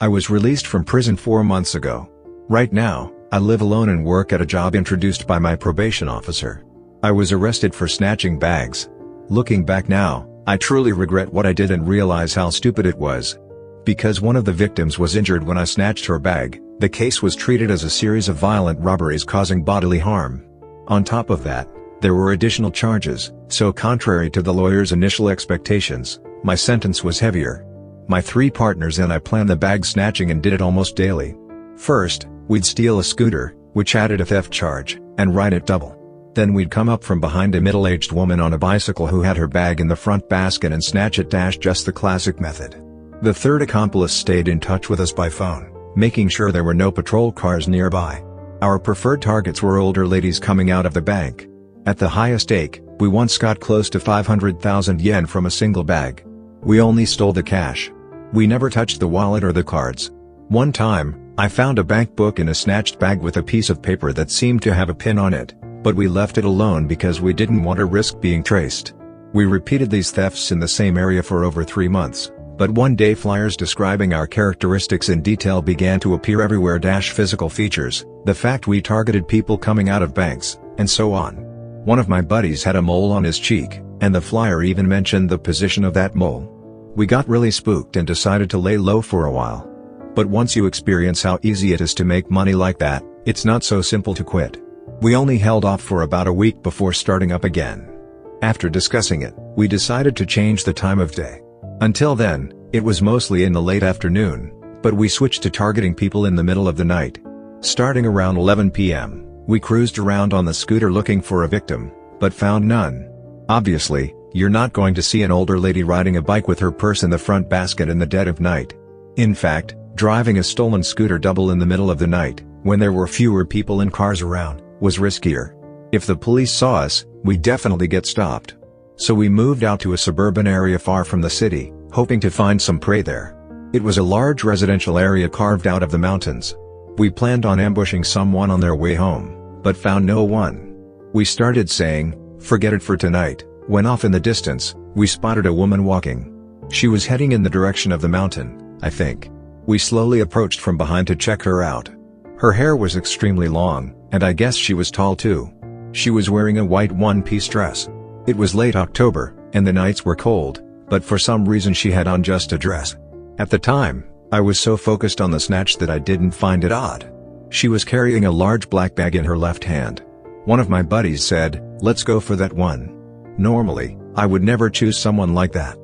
I was released from prison 4 months ago. Right now, I live alone and work at a job introduced by my probation officer. I was arrested for snatching bags. Looking back now, I truly regret what I did and realize how stupid it was. Because one of the victims was injured when I snatched her bag, the case was treated as a series of violent robberies causing bodily harm. On top of that, there were additional charges, so contrary to the lawyer's initial expectations, my sentence was heavier. My 3 partners and I planned the bag snatching and did it almost daily. First, we'd steal a scooter, which added a theft charge, and ride it double. Then we'd come up from behind a middle-aged woman on a bicycle who had her bag in the front basket and snatch it. Just the classic method. The third accomplice stayed in touch with us by phone, making sure there were no patrol cars nearby. Our preferred targets were older ladies coming out of the bank. At the highest stake, we once got close to 500,000 yen from a single bag. We only stole the cash. We never touched the wallet or the cards. One time, I found a bank book in a snatched bag with a piece of paper that seemed to have a pin on it, but we left it alone because we didn't want to risk being traced. We repeated these thefts in the same area for over 3 months. But one day flyers describing our characteristics in detail began to appear everywhere. Physical features, the fact we targeted people coming out of banks, and so on. One of my buddies had a mole on his cheek, and the flyer even mentioned the position of that mole. We got really spooked and decided to lay low for a while. But once you experience how easy it is to make money like that, it's not so simple to quit. We only held off for about a week before starting up again. After discussing it, we decided to change the time of day. Until then, it was mostly in the late afternoon, but we switched to targeting people in the middle of the night. Starting around 11 p.m., we cruised around on the scooter looking for a victim, but found none. Obviously, you're not going to see an older lady riding a bike with her purse in the front basket in the dead of night. In fact, driving a stolen scooter double in the middle of the night, when there were fewer people and cars around, was riskier. If the police saw us, we'd definitely get stopped. So we moved out to a suburban area far from the city, hoping to find some prey there. It was a large residential area carved out of the mountains. We planned on ambushing someone on their way home, but found no one. We started saying, "Forget it for tonight," when off in the distance, we spotted a woman walking. She was heading in the direction of the mountain, I think. We slowly approached from behind to check her out. Her hair was extremely long, and I guess she was tall too. She was wearing a white one-piece dress. It was late October, and the nights were cold, but for some reason she had on just a dress. At the time, I was so focused on the snatch that I didn't find it odd. She was carrying a large black bag in her left hand. One of my buddies said, "Let's go for that one." Normally, I would never choose someone like that,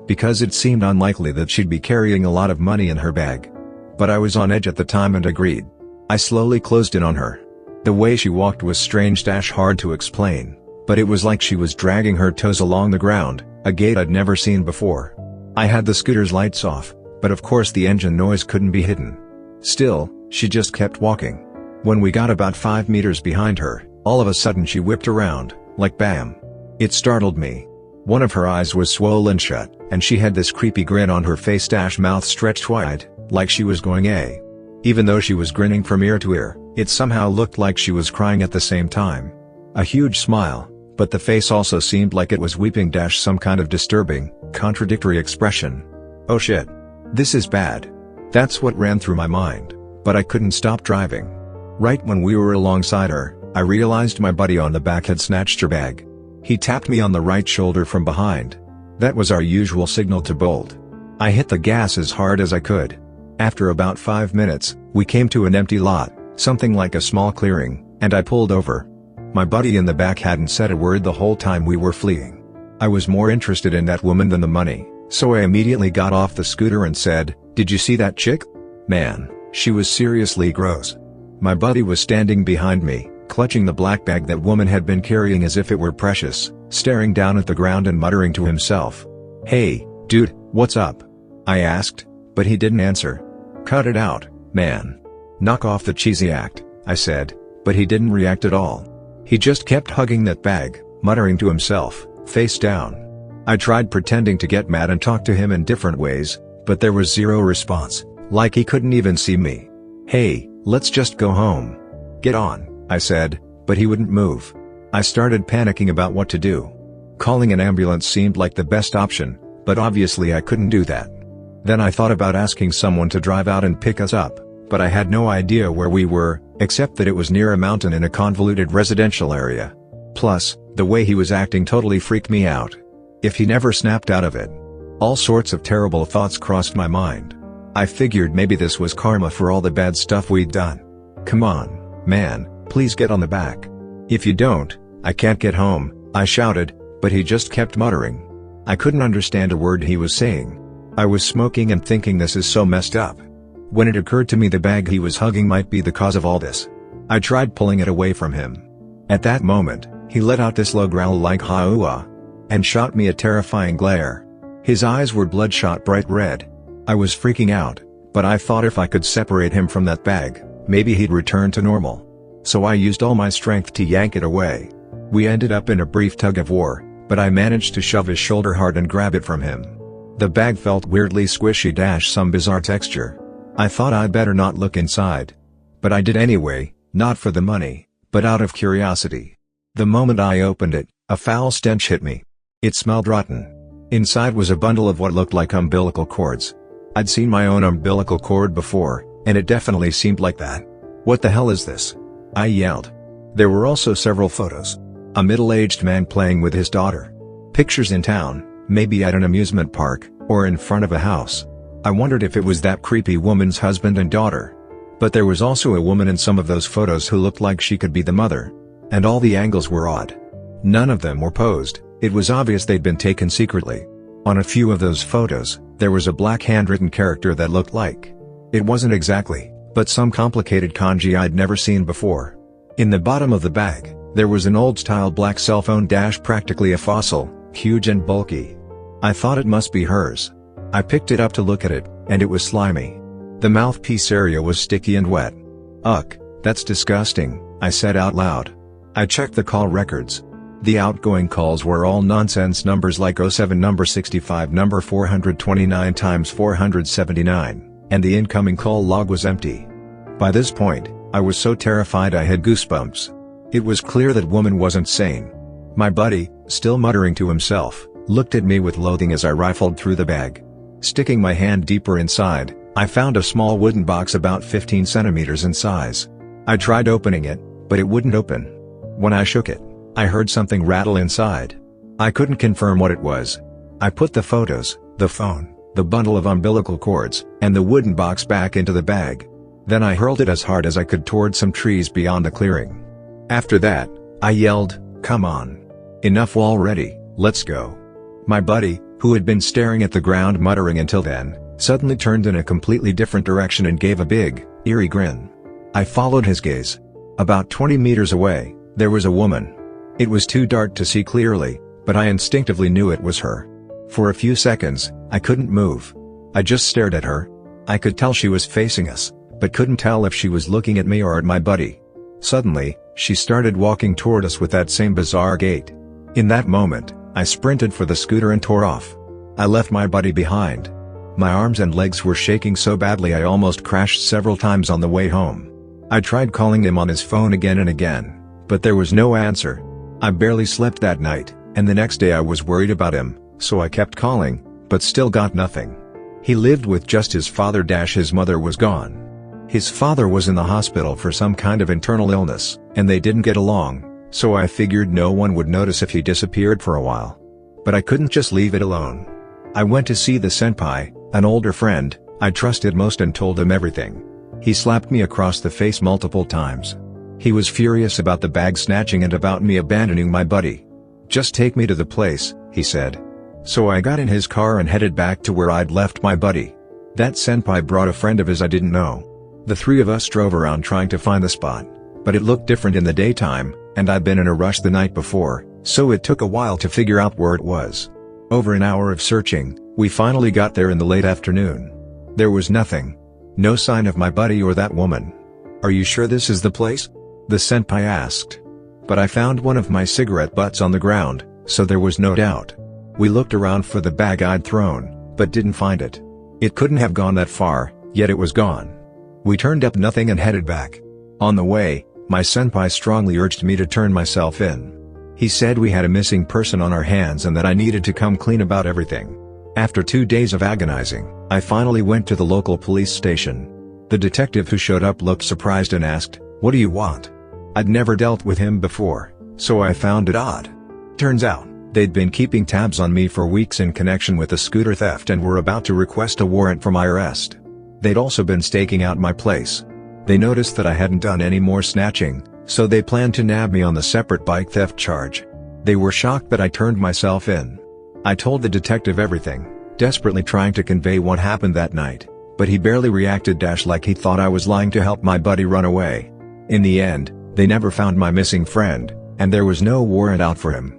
because it seemed unlikely that she'd be carrying a lot of money in her bag. But I was on edge at the time and agreed. I slowly closed in on her. The way she walked was strange, hard to explain, but it was like she was dragging her toes along the ground, a gait I'd never seen before. I had the scooter's lights off, but of course the engine noise couldn't be hidden. Still, she just kept walking. When we got about 5 meters behind her, all of a sudden she whipped around, like bam. It startled me. One of her eyes was swollen shut, and she had this creepy grin on her face, mouth stretched wide, like she was going A. Even though she was grinning from ear to ear, it somehow looked like she was crying at the same time. A huge smile, but the face also seemed like it was weeping, some kind of disturbing, contradictory expression. Oh shit. This is bad. That's what ran through my mind, but I couldn't stop driving. Right when we were alongside her, I realized my buddy on the back had snatched her bag. He tapped me on the right shoulder from behind. That was our usual signal to bolt. I hit the gas as hard as I could. After about 5 minutes, we came to an empty lot, something like a small clearing, and I pulled over. My buddy in the back hadn't said a word the whole time we were fleeing. I was more interested in that woman than the money, so I immediately got off the scooter and said, "Did you see that chick? Man, she was seriously gross." My buddy was standing behind me, clutching the black bag that woman had been carrying as if it were precious, staring down at the ground and muttering to himself. "Hey, dude, what's up?" I asked, but he didn't answer. "Cut it out, man. Knock off the cheesy act," I said, but he didn't react at all. He just kept hugging that bag, muttering to himself, face down. I tried pretending to get mad and talk to him in different ways, but there was zero response, like he couldn't even see me. "Hey, let's just go home." "Get on," I said, but he wouldn't move. I started panicking about what to do. Calling an ambulance seemed like the best option, but obviously I couldn't do that. Then I thought about asking someone to drive out and pick us up, but I had no idea where we were, except that it was near a mountain in a convoluted residential area. Plus, the way he was acting totally freaked me out. If he never snapped out of it. All sorts of terrible thoughts crossed my mind. I figured maybe this was karma for all the bad stuff we'd done. "Come on, man, please get on the back. If you don't, I can't get home," I shouted, but he just kept muttering. I couldn't understand a word he was saying. I was smoking and thinking, this is so messed up. When it occurred to me the bag he was hugging might be the cause of all this, I tried pulling it away from him. At that moment, he let out this low growl like "ha-ooah," and shot me a terrifying glare. His eyes were bloodshot bright red. I was freaking out, but I thought if I could separate him from that bag, maybe he'd return to normal. So I used all my strength to yank it away. We ended up in a brief tug of war, but I managed to shove his shoulder hard and grab it from him. The bag felt weirdly squishy - some bizarre texture. I thought I'd better not look inside. But I did anyway, not for the money, but out of curiosity. The moment I opened it, a foul stench hit me. It smelled rotten. Inside was a bundle of what looked like umbilical cords. I'd seen my own umbilical cord before, and it definitely seemed like that. "What the hell is this?" I yelled. There were also several photos. A middle-aged man playing with his daughter. Pictures in town, maybe at an amusement park, or in front of a house. I wondered if it was that creepy woman's husband and daughter. But there was also a woman in some of those photos who looked like she could be the mother. And all the angles were odd. None of them were posed. It was obvious they'd been taken secretly. On a few of those photos, there was a black handwritten character that looked like. It wasn't exactly, but some complicated kanji I'd never seen before. In the bottom of the bag, there was an old-style black cell phone - practically a fossil, huge and bulky. I thought it must be hers. I picked it up to look at it, and it was slimy. The mouthpiece area was sticky and wet. "Ugh, that's disgusting," I said out loud. I checked the call records. The outgoing calls were all nonsense numbers like 07 number 65 number 429 times 479, and the incoming call log was empty. By this point, I was so terrified I had goosebumps. It was clear that woman wasn't sane. My buddy, still muttering to himself, looked at me with loathing as I rifled through the bag. Sticking my hand deeper inside, I found a small wooden box about 15 centimeters in size. I tried opening it, but it wouldn't open. When I shook it, I heard something rattle inside. I couldn't confirm what it was. I put the photos, the phone, the bundle of umbilical cords, and the wooden box back into the bag. Then I hurled it as hard as I could toward some trees beyond the clearing. After that, I yelled, "Come on. Enough already, let's go." My buddy, who had been staring at the ground muttering until then, suddenly turned in a completely different direction and gave a big, eerie grin. I followed his gaze. About 20 meters away, there was a woman. It was too dark to see clearly, but I instinctively knew it was her. For a few seconds, I couldn't move. I just stared at her. I could tell she was facing us, but couldn't tell if she was looking at me or at my buddy. Suddenly, she started walking toward us with that same bizarre gait. In that moment, I sprinted for the scooter and tore off. I left my buddy behind. My arms and legs were shaking so badly I almost crashed several times on the way home. I tried calling him on his phone again and again, but there was no answer. I barely slept that night, and the next day I was worried about him, so I kept calling, but still got nothing. He lived with just his father - his mother was gone. His father was in the hospital for some kind of internal illness, and they didn't get along, so I figured no one would notice if he disappeared for a while. But I couldn't just leave it alone. I went to see the senpai, an older friend I trusted most, and told him everything. He slapped me across the face multiple times. He was furious about the bag snatching and about me abandoning my buddy. "Just take me to the place," he said. So I got in his car and headed back to where I'd left my buddy. That senpai brought a friend of his I didn't know. The three of us drove around trying to find the spot, but it looked different in the daytime, and I'd been in a rush the night before, so it took a while to figure out where it was. Over an hour of searching, we finally got there in the late afternoon. There was nothing. No sign of my buddy or that woman. "Are you sure this is the place?" the senpai asked. But I found one of my cigarette butts on the ground, so there was no doubt. We looked around for the bag I'd thrown, but didn't find it. It couldn't have gone that far, yet it was gone. We turned up nothing and headed back. On the way, my senpai strongly urged me to turn myself in. He said we had a missing person on our hands and that I needed to come clean about everything. After 2 days of agonizing, I finally went to the local police station. The detective who showed up looked surprised and asked, "What do you want?" I'd never dealt with him before, so I found it odd. Turns out, they'd been keeping tabs on me for weeks in connection with a scooter theft and were about to request a warrant for my arrest. They'd also been staking out my place. They noticed that I hadn't done any more snatching, so they planned to nab me on the separate bike theft charge. They were shocked that I turned myself in. I told the detective everything, desperately trying to convey what happened that night, but he barely reacted like he thought I was lying to help my buddy run away. In the end, they never found my missing friend, and there was no warrant out for him.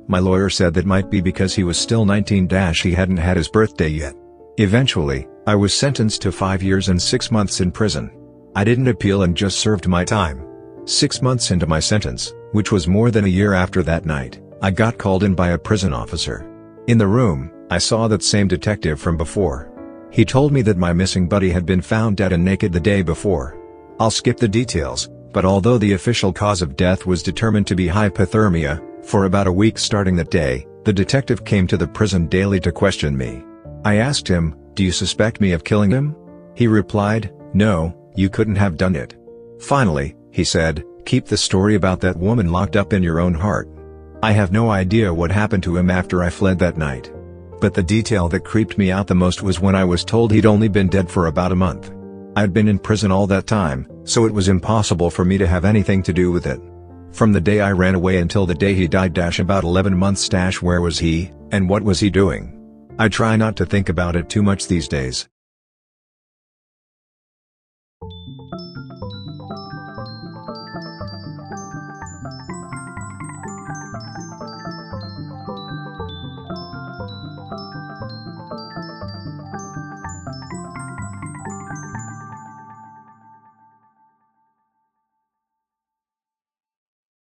My lawyer said that might be because he was still 19 he hadn't had his birthday yet. Eventually, I was sentenced to 5 years and 6 months in prison. I didn't appeal and just served my time. 6 months into my sentence, which was more than a year after that night, I got called in by a prison officer. In the room, I saw that same detective from before. He told me that my missing buddy had been found dead and naked the day before. I'll skip the details, but although the official cause of death was determined to be hypothermia, for about a week starting that day, the detective came to the prison daily to question me. I asked him, "Do you suspect me of killing him?" He replied, "No, you couldn't have done it." Finally, he said, "Keep the story about that woman locked up in your own heart." I have no idea what happened to him after I fled that night. But the detail that creeped me out the most was when I was told he'd only been dead for about a month. I'd been in prison all that time, so it was impossible for me to have anything to do with it. From the day I ran away until the day he died about 11 months where was he, and what was he doing? I try not to think about it too much these days.